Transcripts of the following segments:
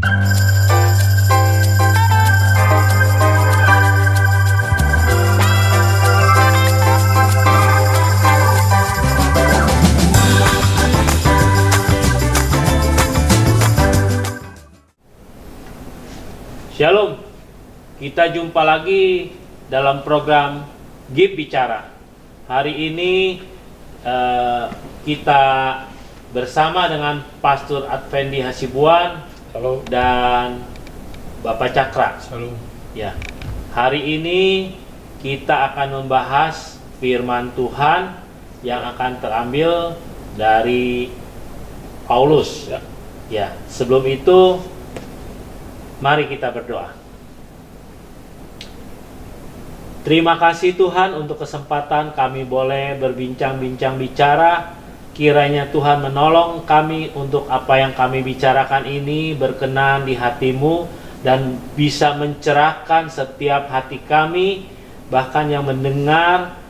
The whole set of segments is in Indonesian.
Shalom, kita jumpa lagi dalam program GIP Bicara. Hari ini kita bersama dengan Pastor Advendi Hasibuan. Halo. Dan Bapak Cakra. Halo. Ya, hari ini kita akan membahas firman Tuhan yang akan terambil dari Paulus. Ya, sebelum itu mari kita berdoa. Terima kasih Tuhan untuk kesempatan kami boleh berbincang-bincang bicara. Kiranya Tuhan menolong kami untuk apa yang kami bicarakan ini berkenan di hati-Mu dan bisa mencerahkan setiap hati kami. Bahkan yang mendengar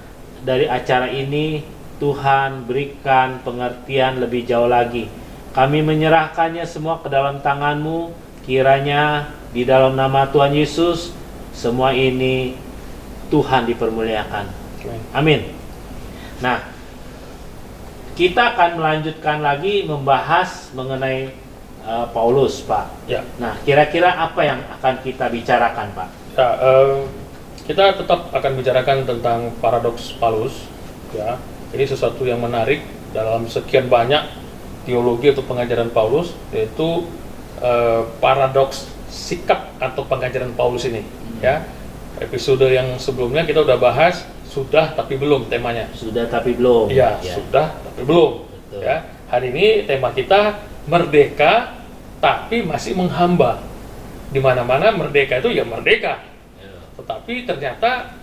dari acara ini, Tuhan berikan pengertian lebih jauh lagi. Kami menyerahkannya semua ke dalam tangan-Mu. Kiranya di dalam nama Tuhan Yesus semua ini Tuhan dipermuliakan. Amin. Nah, kita akan melanjutkan lagi membahas mengenai Paulus, Pak. Ya. Nah, kira-kira apa yang akan kita bicarakan, Pak? Ya, kita tetap akan bicarakan tentang paradoks Paulus. Ya, ini sesuatu yang menarik dalam sekian banyak teologi atau pengajaran Paulus, yaitu paradoks sikap atau pengajaran Paulus ini. Ya, episode yang sebelumnya kita udah bahas sudah tapi belum temanya. Sudah tapi belum. Ya, sudah tapi belum. Betul. Ya, hari ini tema kita merdeka tapi masih menghamba. Di mana-mana merdeka itu ya merdeka. Ya. Tetapi ternyata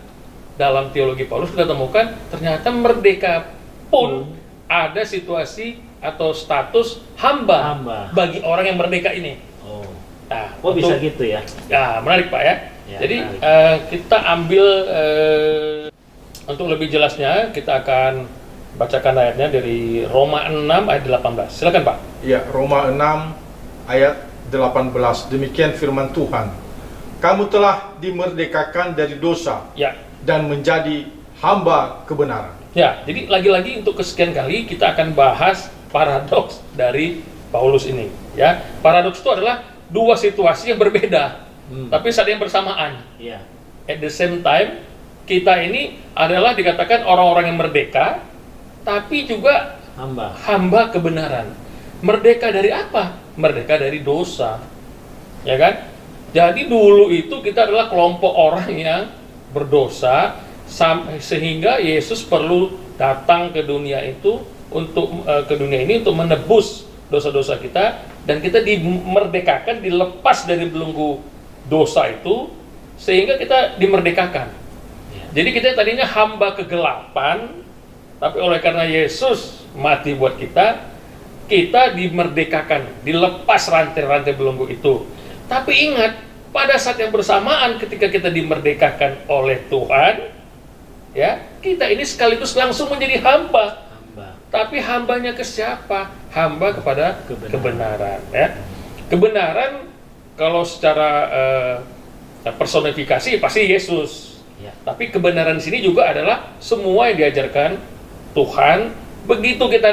dalam teologi Paulus kita temukan ternyata merdeka pun ada situasi atau status hamba bagi orang yang merdeka ini. Oh. Nah, Kok bisa gitu ya? Ya, menarik Pak ya. Ya, jadi kita kita ambil untuk lebih jelasnya kita akan bacakan ayatnya dari Roma 6 ayat 18. Silakan Pak. Ya, Roma 6 ayat 18. Demikian firman Tuhan. Kamu telah dimerdekakan dari dosa dan menjadi hamba kebenaran. Ya, jadi lagi-lagi untuk kesekian kali kita akan bahas paradoks dari Paulus ini. Ya, paradoks itu adalah dua situasi yang berbeda, tapi saat yang bersamaan. Ya. At the same time, kita ini adalah dikatakan orang-orang yang merdeka, tapi juga hamba kebenaran. Merdeka dari apa? Merdeka dari dosa, ya kan? Jadi dulu itu kita adalah kelompok orang yang berdosa, sehingga Yesus perlu datang ke dunia itu ke dunia ini untuk menebus dosa-dosa kita, dan kita dimerdekakan, dilepas dari belenggu dosa itu, sehingga kita dimerdekakan. Jadi kita tadinya hamba kegelapan, tapi oleh karena Yesus mati buat kita dimerdekakan, dilepas rantai-rantai belenggu itu. Tapi ingat, pada saat yang bersamaan ketika kita dimerdekakan oleh Tuhan, ya, kita ini sekaligus langsung menjadi hamba. Tapi hambanya ke siapa? Hamba kepada kebenaran. Ya. Kebenaran kalau secara personifikasi pasti Yesus. Ya. Tapi kebenaran di sini juga adalah semua yang diajarkan Tuhan. Begitu kita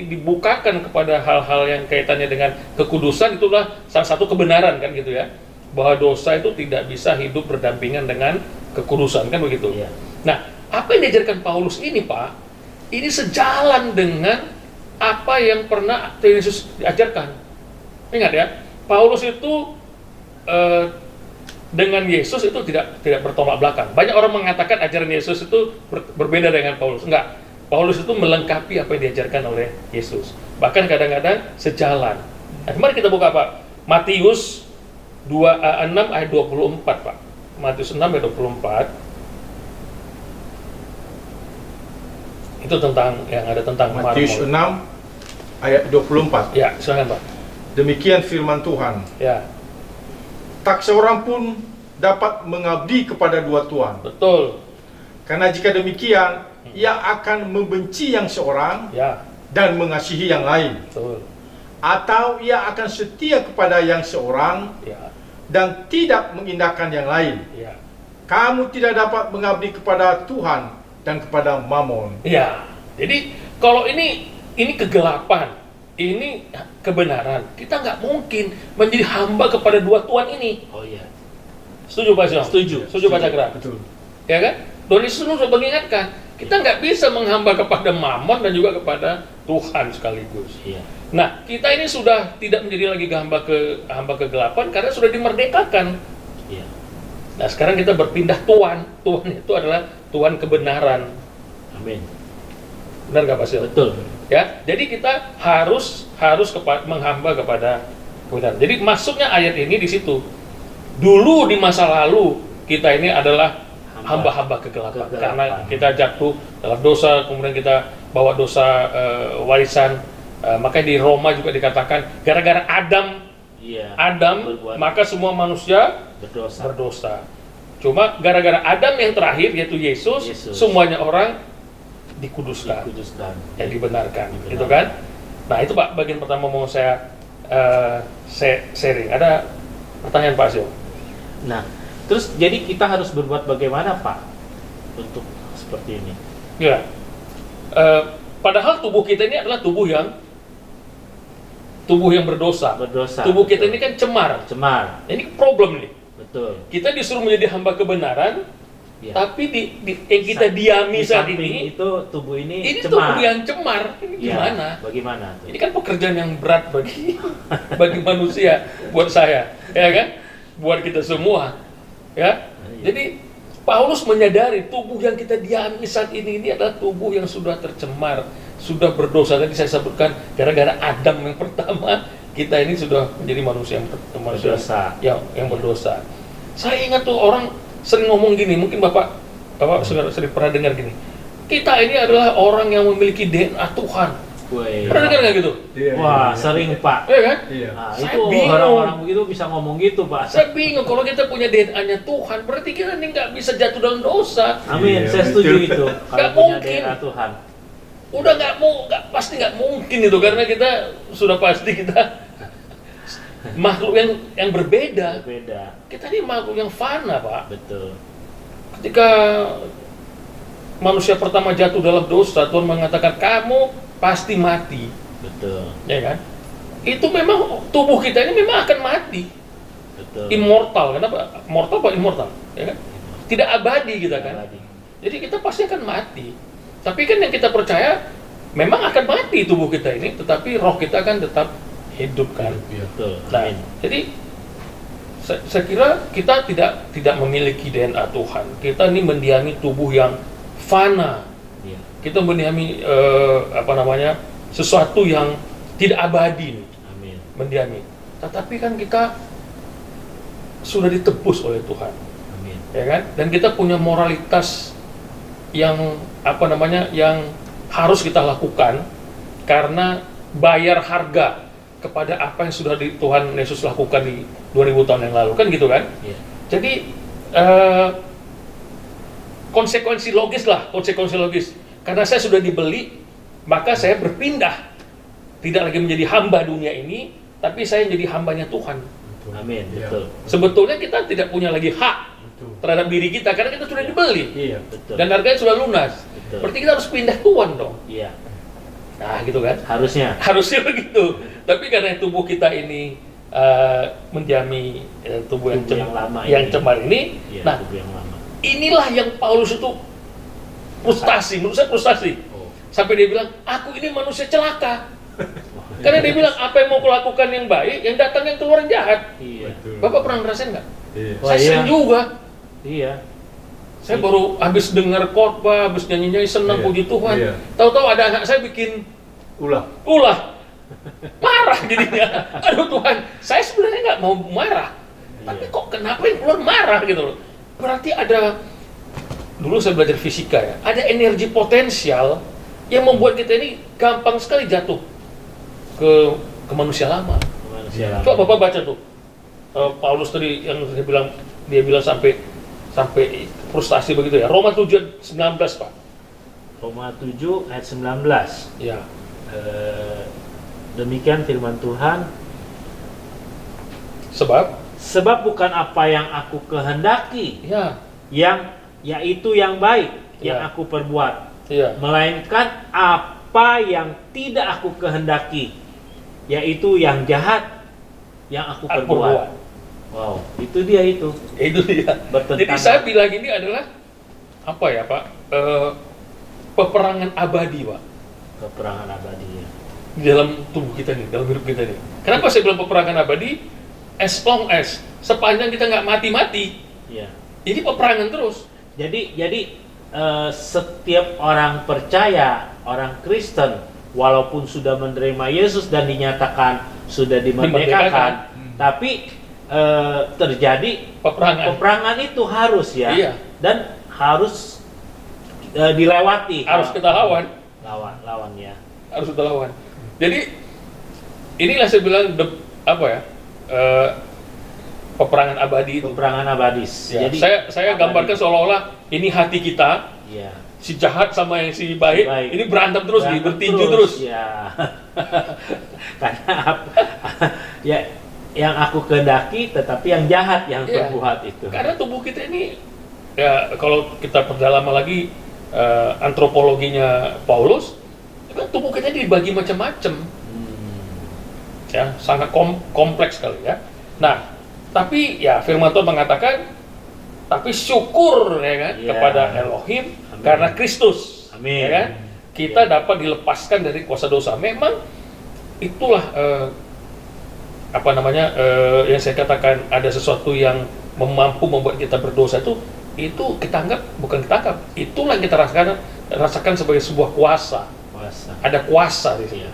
dibukakan kepada hal-hal yang kaitannya dengan kekudusan, itulah salah satu kebenaran kan gitu ya. Bahwa dosa itu tidak bisa hidup berdampingan dengan kekudusan kan begitu. Ya. Nah, apa yang diajarkan Paulus ini Pak? Ini sejalan dengan apa yang pernah Tuhan Yesus diajarkan. Ingat ya, Paulus itu dengan Yesus itu tidak bertolak belakang. Banyak orang mengatakan ajaran Yesus itu berbeda dengan Paulus. Enggak, Paulus itu melengkapi apa yang diajarkan oleh Yesus. Bahkan kadang-kadang sejalan. Nah, mari kita buka Pak, Matius 6 ayat 24 Pak. Matius 6 ayat 24. Itu tentang yang ada tentang Matius 6 ayat 24. Ya, silakan Pak. Demikian firman Tuhan. Ya. Tak seorang pun dapat mengabdi kepada dua tuan. Betul. Karena jika demikian, ia akan membenci yang seorang dan mengasihi yang lain. Betul. atau ia akan setia kepada yang seorang dan tidak mengindahkan yang lain. Kamu tidak dapat mengabdi kepada Tuhan dan kepada Mamon. Ya, jadi kalau ini kegelapan, ini kebenaran, kita nggak mungkin menjadi hamba kepada dua Tuhan ini. Oh iya. Setuju Pak Syong? Setuju Pak Cakra? Betul. Ya kan? Tuhan Yesus sudah mengingatkan, kita nggak bisa menghamba kepada Mamon dan juga kepada Tuhan sekaligus. Iya. Nah, kita ini sudah tidak menjadi lagi hamba kegelapan karena sudah dimerdekakan. Iya. Nah, sekarang kita berpindah Tuhan. Tuhan itu adalah Tuhan kebenaran. Amin. Benar nggak Pak Sil? Betul. Ya, jadi kita harus menghamba kepada kebenaran. Jadi masuknya ayat ini di situ. Dulu di masa lalu kita ini adalah hamba-hamba kegelapan karena kita jatuh dalam dosa, kemudian kita bawa dosa warisan. Makanya di Roma juga dikatakan gara-gara Adam, berbuat, maka semua manusia berdosa. Cuma gara-gara Adam yang terakhir yaitu Yesus, semuanya orang dikuduskan. Dan dibenarkan. Gitu kan? Nah, itu Pak bagian pertama mau saya sharing. Ada pertanyaan Pak Sio? Nah, terus jadi kita harus berbuat bagaimana Pak untuk seperti ini? Ya, padahal tubuh kita ini adalah tubuh yang berdosa. Tubuh kita ini kan cemar. Ini problem nih. Betul. Kita disuruh menjadi hamba kebenaran, tapi yang kita diami saat ini itu tubuh ini cemar. Tubuh yang cemar. Ini gimana? Bagaimana tuh? Ini kan pekerjaan yang berat bagi manusia, buat saya, ya kan? Buat kita semua, ya. Jadi Paulus menyadari tubuh yang kita diami saat ini adalah tubuh yang sudah tercemar, sudah berdosa. Tadi saya sebutkan gara-gara Adam yang pertama, kita ini sudah menjadi manusia yang berdosa. Saya ingat tuh orang sering ngomong gini, mungkin Bapak sering pernah dengar gini. Kita ini adalah orang yang memiliki DNA Tuhan. Pernah dengar nggak gitu? Wah, sering Pak. Iya kan? Nah, itu orang-orang begitu bisa ngomong gitu Pak. Saya bingung kalau kita punya DNA-nya Tuhan, berarti kita ini nggak bisa jatuh dalam dosa. Amin, saya setuju itu. Kalau punya DNA Tuhan. Udah pasti nggak mungkin itu, karena kita sudah pasti kita makhluk yang berbeda. Kita ini makhluk yang fana Pak. Betul. Ketika manusia pertama jatuh dalam dosa, Tuhan mengatakan kamu pasti mati. Betul. Ya kan? Itu memang tubuh kita ini memang akan mati. Betul. Immortal. Kenapa? Mortal apa immortal? Ya kan? Tidak abadi kita kan. Jadi kita pasti akan mati. Tapi kan yang kita percaya memang akan mati tubuh kita ini, tetapi roh kita akan tetap hidup kan. Betul. Nah, jadi saya kira kita tidak memiliki DNA Tuhan. Kita ini mendiami tubuh yang fana. Kita mendiami sesuatu yang tidak abadi. Amin. Mendiami. Tetapi kan kita sudah ditebus oleh Tuhan. Amin. Ya kan? Dan kita punya moralitas yang yang harus kita lakukan karena bayar harga kepada apa yang sudah Tuhan Yesus lakukan di 2000 tahun yang lalu, kan gitu kan? Yeah. Jadi konsekuensi logis. Karena saya sudah dibeli, maka saya berpindah, tidak lagi menjadi hamba dunia ini, tapi saya menjadi hambanya Tuhan. Amin. Betul. Sebetulnya kita tidak punya lagi hak terhadap diri kita karena kita sudah dibeli. Iya, betul. Dan harganya sudah lunas. Betul. Berarti kita harus pindah Tuhan dong. Iya. Nah, gitu kan? Harusnya begitu. Tapi karena tubuh kita ini mendiami tubuh yang cemar ini, nah, tubuh yang lama. Inilah yang Paulus itu frustasi, menurut saya frustasi. Sampai dia bilang, aku ini manusia celaka. Karena dia bilang, apa yang mau kulakukan yang baik, yang datang yang keluar yang jahat. Iya. Bapak pernah ngerasain nggak? Iya. Saya sering juga. Iya. Saya baru habis dengar khotbah, habis nyanyi-nyanyi senang puji Tuhan. Iya. Tahu-tahu ada anak saya bikin ulah. Marah jadinya. Aduh Tuhan, saya sebenarnya nggak mau marah. Tapi kok kenapa yang keluar marah gitu loh. Berarti ada, dulu saya belajar fisika ya, ada energi potensial yang membuat kita ini gampang sekali jatuh ke manusia lama. Coba Bapak baca tuh. Paulus tadi yang saya bilang, dia bilang sampai frustasi begitu ya. Roma 7:19 Pak. Roma 7 ayat 19. Ya. Demikian firman Tuhan. Sebab bukan apa yang aku kehendaki, yaitu yang baik yang aku perbuat, melainkan apa yang tidak aku kehendaki, yaitu yang jahat yang aku perbuat. Wow, itu dia. Jadi saya bilang ini adalah apa ya, Pak? Peperangan abadi, Pak. Peperangan abadi, ya. Di dalam tubuh kita nih, dalam hidup kita nih. Kenapa saya bilang peperangan abadi? As long as, sepanjang kita nggak mati-mati, ini peperangan terus. Jadi setiap orang percaya, orang Kristen, walaupun sudah menerima Yesus dan dinyatakan sudah dimerdekakan, tapi terjadi peperangan itu harus dan harus dilewati. Harus kita lawan ya. Harus kita lawan. Jadi inilah saya bilang peperangan abadi itu. Peperangan abadi. Ya, jadi saya gambarkan seolah-olah ini hati kita. Si jahat sama yang si baik. Ini berantem terus, bertinju terus. Ya. Karena yang aku kehendaki, tetapi yang jahat yang berbuat itu. Karena tubuh kita ini, kalau kita perdalaman lagi antropologinya Paulus, kan tubuh kita dibagi macam-macam. Sangat kompleks sekali ya. Nah, tapi firman Tuhan mengatakan, tapi syukur kepada Elohim karena Kristus. Amin. Ya kan? Kita dapat dilepaskan dari kuasa dosa. Memang itulah yang saya katakan, ada sesuatu yang mampu membuat kita berdosa itu kita anggap, bukan kita anggap, itulah yang kita rasakan sebagai sebuah kuasa. Ada kuasa di sini.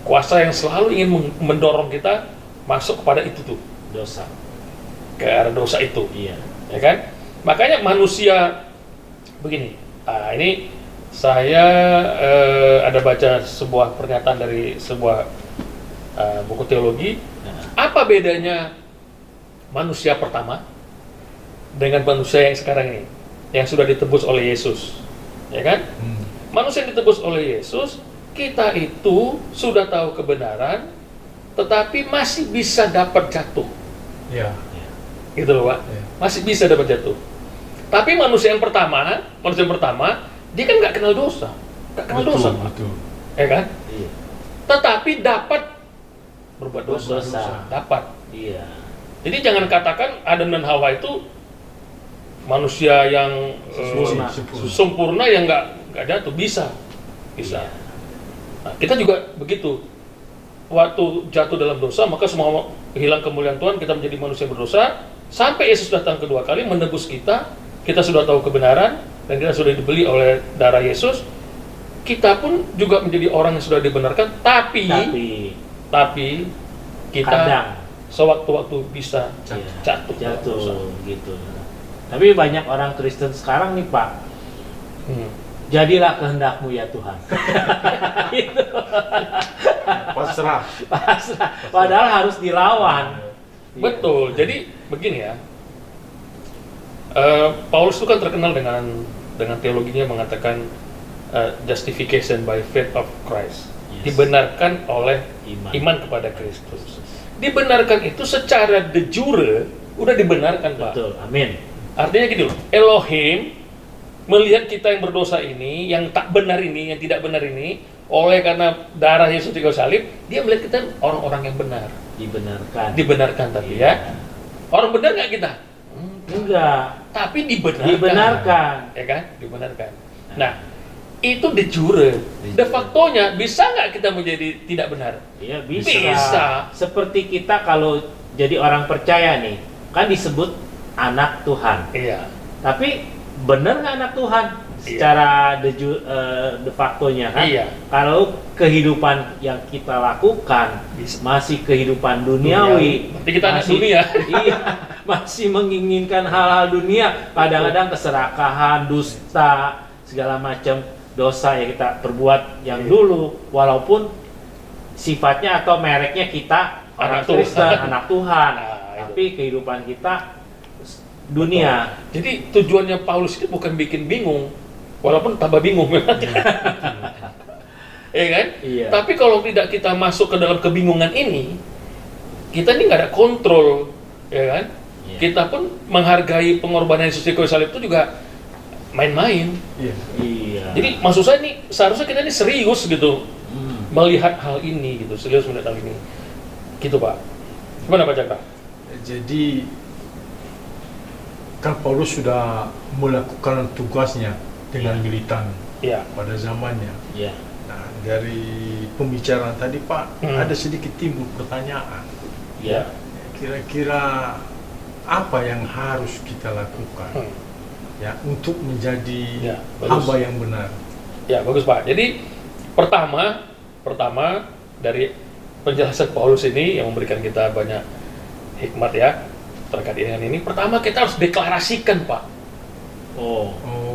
Kuasa yang selalu ingin mendorong kita masuk kepada itu tuh, dosa. Ke arah dosa itu. Ya kan? Makanya manusia begini. Ini saya ada baca sebuah pernyataan dari sebuah buku teologi. Apa bedanya manusia pertama dengan manusia yang sekarang ini, yang sudah ditebus oleh Yesus? Ya kan? Manusia yang ditebus oleh Yesus, kita itu sudah tahu kebenaran, tetapi masih bisa dapat jatuh. Gitu loh, Pak. Masih bisa dapat jatuh. Tapi manusia yang pertama, dia kan nggak kenal dosa, dosa, betul. Ya kan? Tetapi dapat berbuat dosa. Dapat. Jadi jangan katakan Adam dan Hawa itu manusia yang sempurna yang nggak jatuh. Bisa. Nah, kita juga begitu. Waktu jatuh dalam dosa, maka semua hilang kemuliaan Tuhan, kita menjadi manusia berdosa, sampai Yesus datang kedua kali menebus kita. Kita sudah tahu kebenaran, dan kita sudah dibeli oleh darah Yesus. Kita pun juga menjadi orang yang sudah dibenarkan, tapi kita kadang sewaktu-waktu bisa jatuh gitu. Tapi banyak orang Kristen sekarang nih, Pak. Jadilah kehendakmu ya Tuhan. Gitu. Pasrah. Padahal harus dilawan. Betul. Jadi begini ya. Paulus itu kan terkenal dengan teologinya mengatakan justification by faith of Christ. Dibenarkan oleh iman kepada Kristus. Dibenarkan itu secara de jure udah dibenarkan, Pak. Betul. Amin. Artinya gini loh. Elohim melihat kita yang berdosa ini, yang tak benar ini, yang tidak benar ini, oleh karena darah Yesus di kayu salib, dia melihat kita orang-orang yang benar. Dibenarkan tapi ya. Orang benar nggak kita? Enggak. Tapi dibenarkan. Ya kan? Dibenarkan. Nah, itu de jure. De factonya bisa nggak kita menjadi tidak benar? Iya, bisa. Seperti kita kalau jadi orang percaya nih, kan disebut anak Tuhan. Iya. Tapi benar nggak anak Tuhan? Secara de factonya kan? Iya. Kalau kehidupan yang kita lakukan masih kehidupan duniawi. Berarti kita anak dunia. Iya, masih menginginkan hal-hal dunia. Kadang-kadang keserakahan, dusta, segala macam dosa yang kita perbuat yang dulu, walaupun sifatnya atau mereknya kita orang Kristen, anak Tuhan, tapi kehidupan kita dunia. Jadi tujuannya Paulus itu bukan bikin bingung, walaupun tambah bingung. ya kan? Iya. Tapi kalau tidak kita masuk ke dalam kebingungan ini, kita ini nggak ada kontrol, ya kan? Iya. Kita pun menghargai pengorbanan Yesus di kayu salib itu juga main-main. Iya. Iya. Jadi maksud saya nih, seharusnya kita ini serius gitu melihat hal ini gitu, serius melihat hal ini, gitu Pak. Gimana Pak Cakra? Jadi kan Paulus sudah melakukan tugasnya dengan militan Iya. pada zamannya. Iya. Nah, dari pembicaraan tadi Pak, ada sedikit timbul pertanyaan. Iya. Kira-kira apa yang harus kita lakukan ya untuk menjadi hamba yang benar? Ya, bagus Pak. Jadi pertama dari penjelasan Paulus ini yang memberikan kita banyak hikmat ya terkait dengan ini. Pertama kita harus deklarasikan Pak. Oh.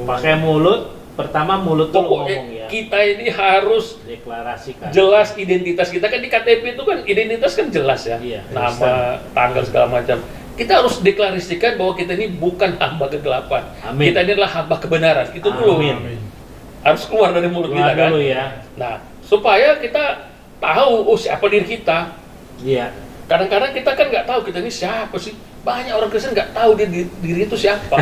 Pakai mulut. Pertama mulut tuh ngomong ya. Kita ini harus deklarasikan. Jelas identitas kita kan di KTP itu kan identitas kan jelas ya. Iya, nama, tanggal segala macam. Kita harus deklarasikan bahwa kita ini bukan hamba kegelapan. Amin. Kita ini adalah hamba kebenaran. Itu dulu. Amin. Harus keluar dari mulut kita kan. Dulu ya. Nah, supaya kita tahu siapa diri kita. Iya. Kadang-kadang kita kan nggak tahu kita ini siapa sih. Banyak orang Kristen nggak tahu diri itu siapa.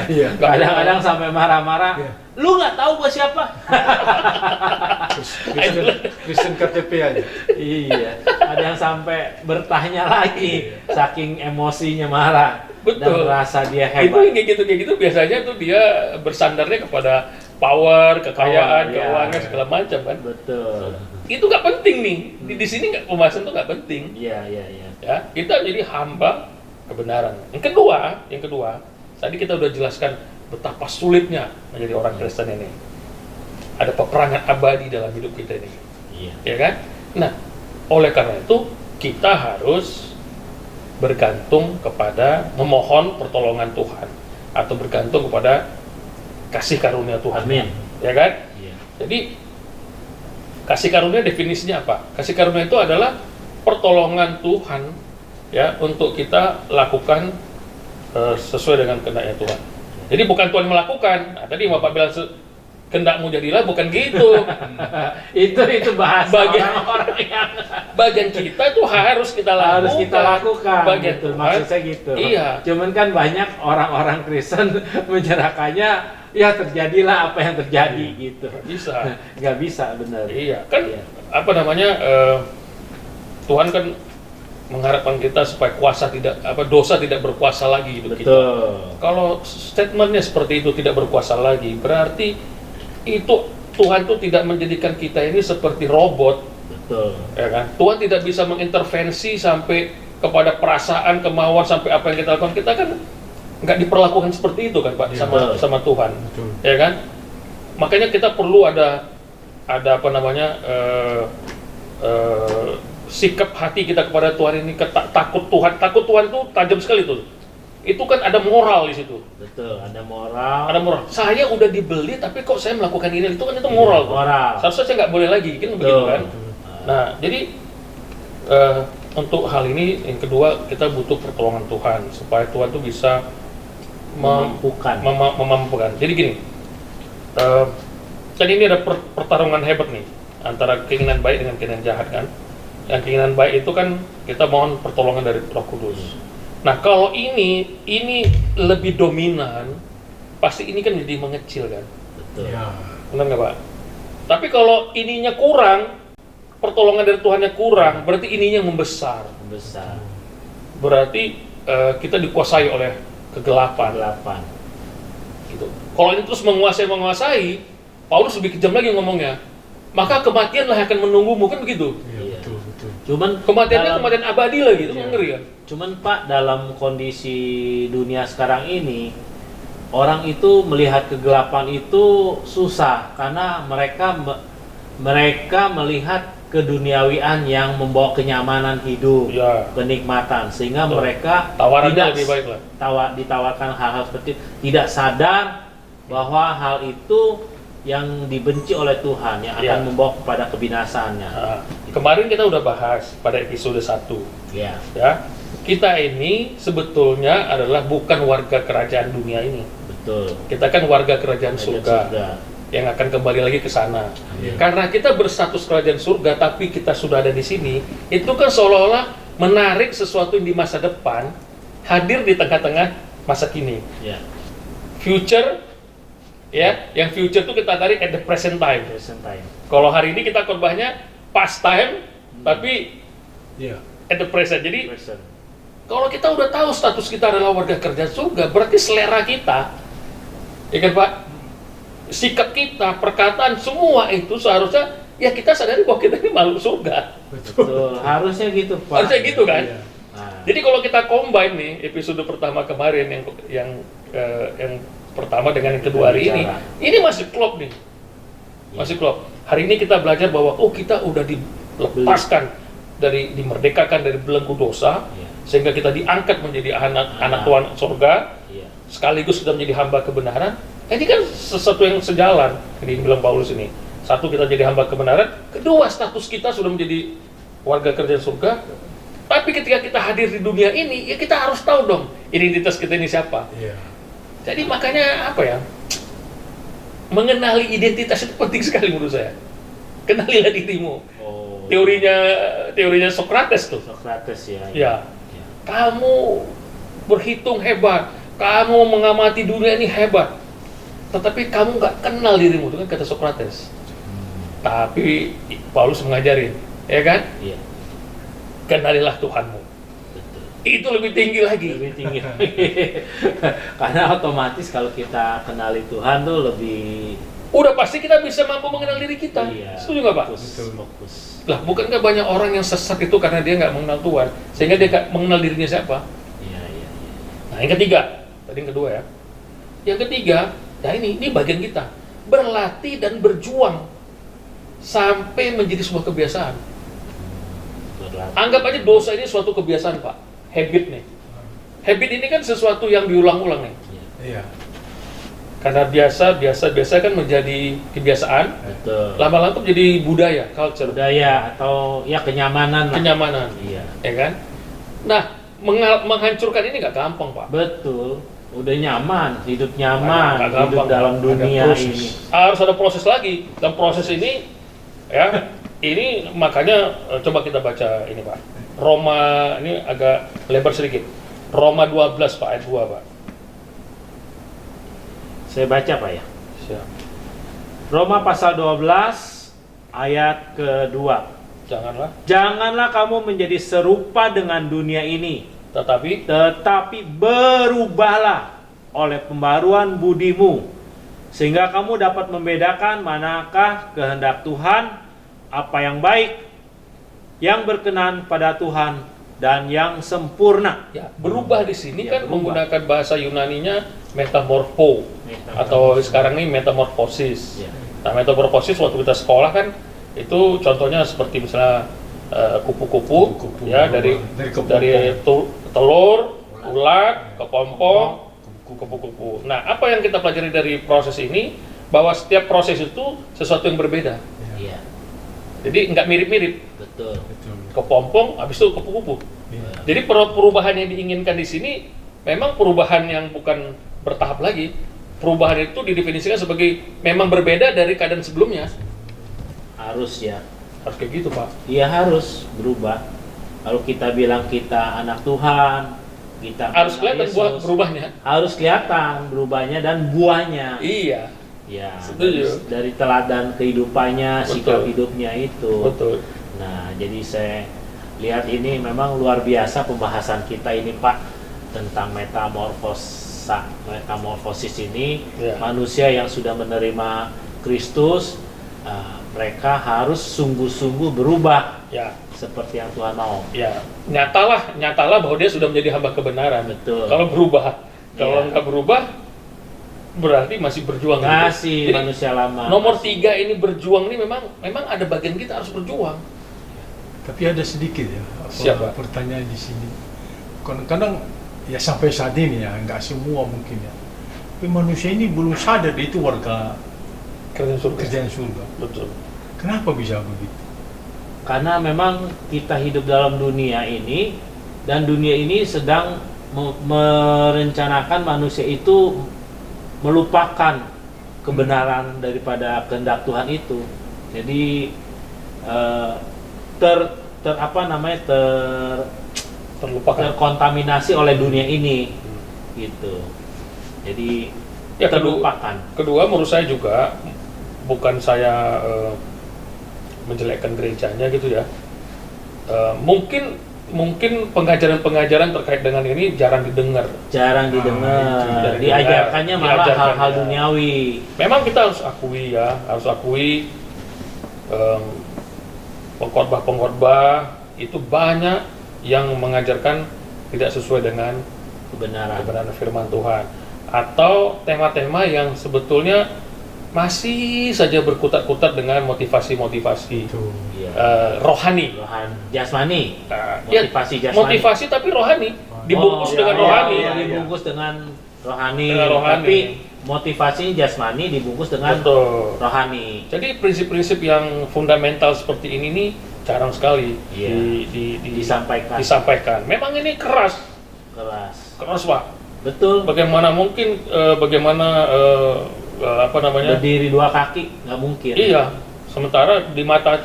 Iya. Kadang-kadang sampai marah-marah. Iya. Lu nggak tahu gua siapa? Kristen KTP aja. Iya. Ada yang sampai bertanya lagi, saking emosinya marah. Betul. Dan merasa dia Itu hebat. kayak gitu biasanya tuh dia bersandarnya kepada power, kekayaan, Power, keuangan iya. segala macam kan. Betul. Itu nggak penting nih. Di sini nggak, pembahasan tuh nggak penting. Iya. Ya, kita jadi hamba kebenaran. Yang kedua, tadi kita udah jelaskan betapa sulitnya menjadi orang Kristen ini. Ada peperangan abadi dalam hidup kita ini. Iya. Ya kan? Nah, oleh karena itu kita harus bergantung kepada memohon pertolongan Tuhan atau bergantung kepada kasih karunia Tuhan. Amin. Ya kan? Iya. Jadi kasih karunia definisinya apa? Kasih karunia itu adalah pertolongan Tuhan ya untuk kita lakukan sesuai dengan kehendaknya Tuhan. Jadi bukan Tuhan melakukan. Nah, tadi Bapak bilang kehendakmu jadilah, bukan gitu. itu bahasa orang-orang yang bagian kita itu harus kita lakukan. Bagian gitu. Maksud saya gitu. Iya. Cuman kan banyak orang-orang Kristen menyerahkannya, ya terjadilah apa yang terjadi gitu. Bisa. Nggak bisa, benar. Iya. Kan iya. Tuhan kan mengharapkan kita supaya dosa tidak berkuasa lagi hidup kita. Kalau statementnya seperti itu, tidak berkuasa lagi, berarti itu Tuhan tuh tidak menjadikan kita ini seperti robot. Betul. Ya kan? Tuhan tidak bisa mengintervensi sampai kepada perasaan, kemauan, sampai apa yang kita lakukan. Kita kan nggak diperlakukan seperti itu kan Pak, sama Tuhan. Betul. Ya kan? Makanya kita perlu ada sikap hati kita kepada Tuhan ini, takut Tuhan. Takut Tuhan itu tajam sekali tuh. Itu kan ada moral di situ. Betul, ada moral. Ada moral. Saya udah dibeli tapi kok saya melakukan ini, itu kan itu moral. Moral. Seharusnya saya nggak boleh lagi, kan begitu kan. Nah, jadi untuk hal ini yang kedua kita butuh pertolongan Tuhan supaya Tuhan tuh bisa memampukan. Jadi gini, kan ini ada pertarungan hebat nih antara keinginan baik dengan keinginan jahat kan. Yang keinginan baik itu kan kita mohon pertolongan dari Roh Kudus. Nah, kalau ini lebih dominan, pasti ini kan jadi mengecil kan. Betul. Ya. Benar nggak Pak? Tapi kalau ininya kurang, pertolongan dari Tuhannya kurang, berarti ininya yang membesar. Berarti kita dikuasai oleh kegelapan. Gitu. Kalau ini terus menguasai, Paulus lebih kejam lagi ngomongnya. Maka kematianlah yang akan menunggumu, kan begitu. Iya, betul. Cuman kematiannya kematian abadi lagi, itu ngeri kan? Cuman Pak, dalam kondisi dunia sekarang ini, orang itu melihat kegelapan itu susah karena mereka melihat keduniawian yang membawa kenyamanan hidup, kenikmatan, sehingga mereka tawarannya lebih baik lah. Ditawarkan hal-hal seperti tidak sadar bahwa hal itu yang dibenci oleh Tuhan yang akan membawa kepada kebinasaannya. Kemarin kita udah bahas pada episode 1. Ya. Kita ini sebetulnya adalah bukan warga kerajaan dunia ini. Betul. Kita kan warga kerajaan surga. yang akan kembali lagi ke sana. Karena kita berstatus kerajaan surga, tapi kita sudah ada di sini, itu kan seolah-olah menarik sesuatu yang di masa depan hadir di tengah-tengah masa kini. Future, ya, yang future itu kita tarik at the present time. Kalau hari ini kita khotbahnya past time, tapi at the present. Jadi kalau kita udah tahu status kita adalah warga kerajaan surga, berarti selera kita, ya kan Pak, sikap kita, perkataan, semua itu seharusnya ya kita sadari bahwa kita ini makhluk surga. Betul. Harusnya gitu Pak. Harusnya gitu kan. Jadi kalau kita combine nih episode pertama kemarin yang pertama dengan yang kedua hari ini masih klop nih, masih klop. Hari ini kita belajar bahwa kita udah dilepaskan dimerdekakan dari belenggu dosa, sehingga kita diangkat menjadi anak Tuhan surga, sekaligus kita menjadi hamba kebenaran. Ini kan sesuatu yang sejalan, ini bilang Paulus ini. Satu, kita jadi hamba kebenaran. Kedua, status kita sudah menjadi warga kerajaan surga. Tapi ketika kita hadir di dunia ini, ya kita harus tahu dong identitas kita ini siapa. Jadi makanya apa ya? Mengenali identitas itu penting sekali menurut saya. Kenalilah dirimu. Teorinya Socrates tuh. Socrates ya. Kamu berhitung hebat, kamu mengamati dunia ini hebat, tetapi kamu nggak kenal dirimu, itu kan kata Socrates. Tapi Paulus mengajarin, ya kan? Kenalilah Tuhanmu. Betul. Itu lebih tinggi lagi. Karena otomatis kalau kita kenali Tuhan tuh lebih, udah pasti kita bisa mampu mengenal diri kita. Setuju nggak Pak? Fokus. Lah, bukankah banyak orang yang sesat itu karena dia nggak mengenal Tuhan, sehingga dia nggak mengenal dirinya siapa? Nah, yang ketiga, tadi yang kedua ya. Yang ketiga, nah ini bagian kita, berlatih dan berjuang sampai menjadi sebuah kebiasaan. Anggap aja dosa ini suatu kebiasaan Pak, habit nih. Habit ini kan sesuatu yang diulang-ulang nih. Karena biasa kan menjadi kebiasaan. Betul. Lama-lama jadi budaya, culture. Budaya atau ya kenyamanan. Ya kan? Nah, menghancurkan ini nggak gampang Pak. Betul. Udah nyaman, hidup nyaman, hidup dalam dunia ini. Harus ada proses lagi. Dan proses ini, ya, ini makanya coba kita baca ini Pak. Roma, ini agak lebar sedikit. Roma 12 Pak, ayat 2 Pak. Saya baca Pak ya. Siap. Roma pasal 12 ayat kedua. Janganlah kamu menjadi serupa dengan dunia ini, tetapi berubahlah oleh pembaruan budimu, sehingga kamu dapat membedakan manakah kehendak Tuhan, apa yang baik, yang berkenan pada Tuhan, dan yang sempurna. Ya, berubah di sini kan menggunakan bahasa Yunaninya metamorpho, atau sekarang ini metamorfosis. Nah, metamorfosis waktu kita sekolah kan itu contohnya seperti misalnya kupu-kupu, ya, dari telur, ulat, kepompong, kupu-kupu. Nah, apa yang kita pelajari dari proses ini, bahwa setiap proses itu sesuatu yang berbeda. Jadi nggak mirip-mirip. Betul. Kepompong, habis itu kupu-kupu. Jadi perubahan yang diinginkan di sini memang perubahan yang bukan bertahap lagi. Perubahan itu didefinisikan sebagai memang berbeda dari keadaan sebelumnya. Harus kayak gitu Pak. Iya, harus berubah. Kalau kita bilang kita anak Tuhan, kita harus kelihatan berubahnya. Harus kelihatan berubahnya dan buahnya. Iya. Ya, dari teladan kehidupannya, sikap hidupnya itu. Betul. Nah, jadi saya lihat ini memang luar biasa pembahasan kita ini Pak, tentang metamorfosis ini. Manusia yang sudah menerima Kristus, mereka harus sungguh-sungguh berubah, seperti yang Tuhan mau. Nyatalah bahwa dia sudah menjadi hamba kebenaran. Betul. Kalau berubah, kalau nggak berubah, berarti masih berjuang. Masih gitu. Manusia lama. Nomor 3 ini berjuang ini memang ada bagian kita harus berjuang. Tapi ada sedikit ya. Siapa? Pertanyaan di sini. Kadang-kadang ya sampai saat ini ya, nggak semua mungkin ya. Tapi manusia ini belum sadar itu warga kerjaan surga. Betul. Kenapa bisa begitu? Karena memang kita hidup dalam dunia ini, dan dunia ini sedang merencanakan manusia itu melupakan kebenaran daripada kehendak Tuhan itu. Jadi terkontaminasi oleh dunia ini, gitu. Jadi ya, terlupakan. Kedua menurut saya juga, bukan saya menjelekkan gerejanya gitu ya. Mungkin pengajaran-pengajaran terkait dengan ini jarang didengar. Diajarkannya malah hal-hal duniawi. Memang kita harus akui pengkhotbah itu banyak yang mengajarkan tidak sesuai dengan kebenaran firman Tuhan, atau tema-tema yang sebetulnya masih saja berkutat-kutat dengan motivasi-motivasi rohani, jasmani, motivasi tapi rohani, dibungkus dengan rohani, dibungkus dengan rohani, tapi motivasi jasmani dibungkus dengan rohani. Jadi prinsip-prinsip yang fundamental seperti ini nih jarang sekali disampaikan. Memang ini keras Pak. Betul. Bagaimana mungkin berdiri dua kaki, nggak mungkin. Iya. Sementara di mata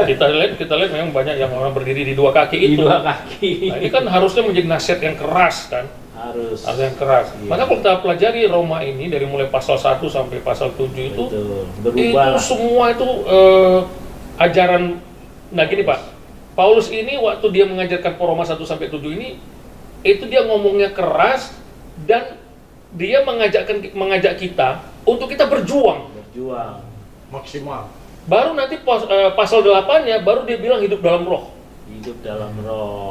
kita lihat memang banyak yang orang berdiri di dua kaki itu. Dua kaki. Nah, ini kan harusnya menjadi nasihat yang keras kan. Harus yang keras. Iya. Maka kalau kita pelajari Roma ini dari mulai pasal 1 sampai pasal 7 itu, semua itu ajaran. Nah gini Pak, Paulus ini waktu dia mengajarkan Roma 1 sampai 7 ini, itu dia ngomongnya keras dan dia mengajak kita untuk kita berjuang maksimal. Baru nanti pasal 8-nya baru dia bilang hidup dalam roh.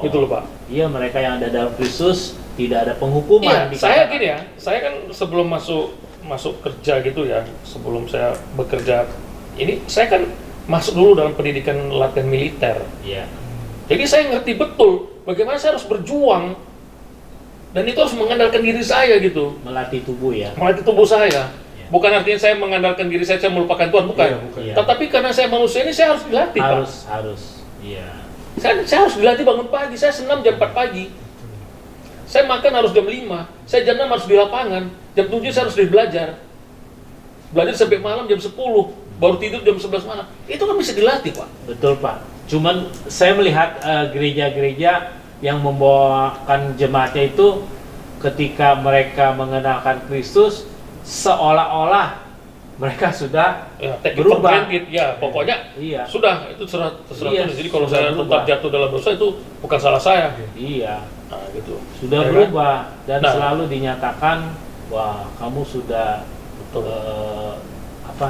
Gitu loh Pak. Iya, mereka yang ada dalam Kristus tidak ada penghukuman. Iya, saya kan sebelum masuk kerja gitu ya, sebelum saya bekerja ini, saya kan masuk dulu dalam pendidikan latihan militer. Iya. Jadi saya ngerti betul bagaimana saya harus berjuang. Dan itu harus mengandalkan diri saya gitu. Melatih tubuh ya. Melatih tubuh saya. Ya. Bukan artinya saya mengandalkan diri saya melupakan Tuhan, bukan. Ya. Tetapi karena saya manusia ini, saya harus dilatih, Harus. Iya. Saya harus dilatih bangun pagi. Saya senam jam 4 pagi. Saya makan harus jam 5. Saya jam 6 harus di lapangan. Jam 7 saya harus belajar. Belajar sampai malam jam 10. Baru tidur jam 11 malam. Itu kan bisa dilatih, Pak. Betul, Pak. Cuman saya melihat gereja-gereja yang membawakan jemaatnya itu ketika mereka mengenalkan Kristus seolah-olah mereka sudah berubah. Pokoknya sudah itu terserah Tuhan. Jadi kalau saya tetap jatuh dalam dosa itu bukan salah saya. Iya. Nah, gitu. Sudah berubah dan selalu dinyatakan wah kamu sudah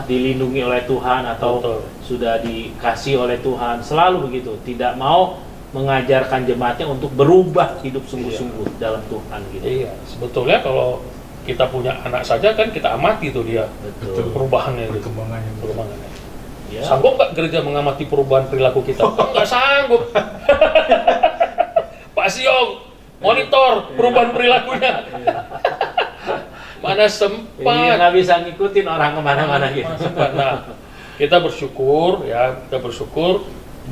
dilindungi oleh Tuhan atau sudah dikasih oleh Tuhan, selalu begitu. Tidak mau mengajarkan jemaatnya untuk berubah hidup sungguh-sungguh dalam Tuhan gitu. Iya, sebetulnya kalau kita punya anak saja kan kita amati tuh dia. Betul. Perubahannya, perkembangannya. Ya. Sanggup nggak gereja mengamati perubahan perilaku kita? Nggak sanggup. Pak Siong, monitor perubahan perilakunya. Mana sempat? Iya, nggak bisa ngikutin orang kemana-mana gitu. Nah, kita bersyukur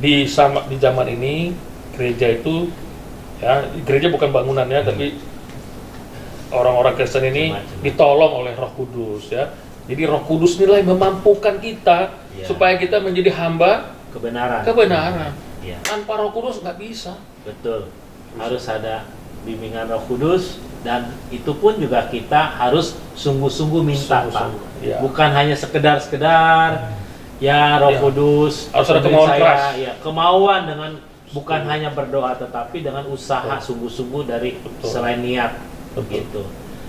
di zaman ini gereja itu gereja bukan bangunannya tapi orang-orang Kristen ini ditolong oleh Roh Kudus ya. Jadi Roh Kudus inilah yang memampukan kita supaya kita menjadi hamba kebenaran. Ya. Tanpa Roh Kudus nggak bisa. Betul. Harus ada bimbingan Roh Kudus dan itu pun juga kita harus sungguh-sungguh minta, Pak. Ya. Bukan hanya sekedar Roh Kudus harus ada kemauan keras. Kemauan dengan bukan hanya berdoa tetapi dengan usaha sungguh-sungguh dari selain niat begitu.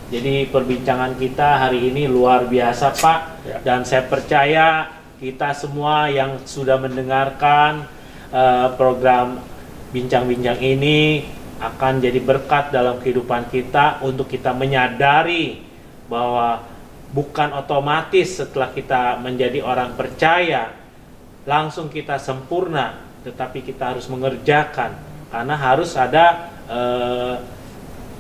Jadi perbincangan kita hari ini luar biasa, Pak. Dan saya percaya kita semua yang sudah mendengarkan program bincang-bincang ini akan jadi berkat dalam kehidupan kita untuk kita menyadari bahwa bukan otomatis setelah kita menjadi orang percaya langsung kita sempurna, tetapi kita harus mengerjakan karena harus ada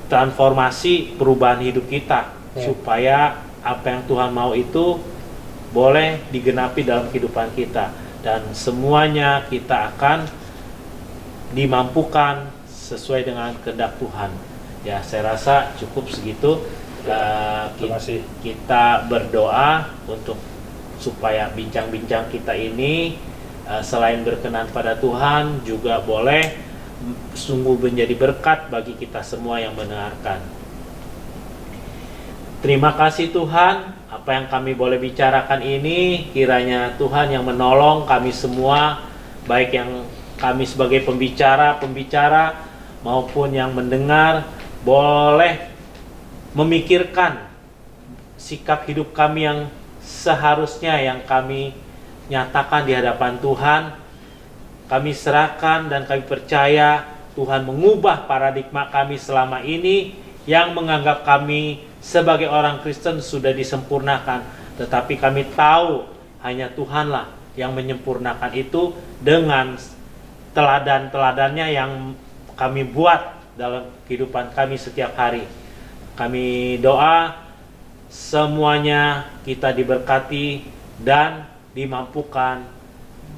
transformasi perubahan hidup kita supaya apa yang Tuhan mau itu boleh digenapi dalam kehidupan kita dan semuanya kita akan dimampukan sesuai dengan kehendak Tuhan. Ya, saya rasa cukup segitu. Kita berdoa untuk supaya bincang-bincang kita ini selain berkenan pada Tuhan juga boleh sungguh menjadi berkat bagi kita semua yang mendengarkan. Terima kasih Tuhan, apa yang kami boleh bicarakan ini kiranya Tuhan yang menolong kami semua, baik yang kami sebagai pembicara maupun yang mendengar, boleh memikirkan sikap hidup kami yang seharusnya yang kami nyatakan di hadapan Tuhan. Kami serahkan dan kami percaya Tuhan mengubah paradigma kami selama ini yang menganggap kami sebagai orang Kristen sudah disempurnakan, tetapi kami tahu hanya Tuhanlah yang menyempurnakan itu dengan teladan-teladannya yang kami buat dalam kehidupan kami setiap hari. Kami doa semuanya kita diberkati dan dimampukan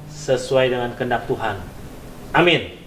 sesuai dengan kehendak Tuhan. Amin.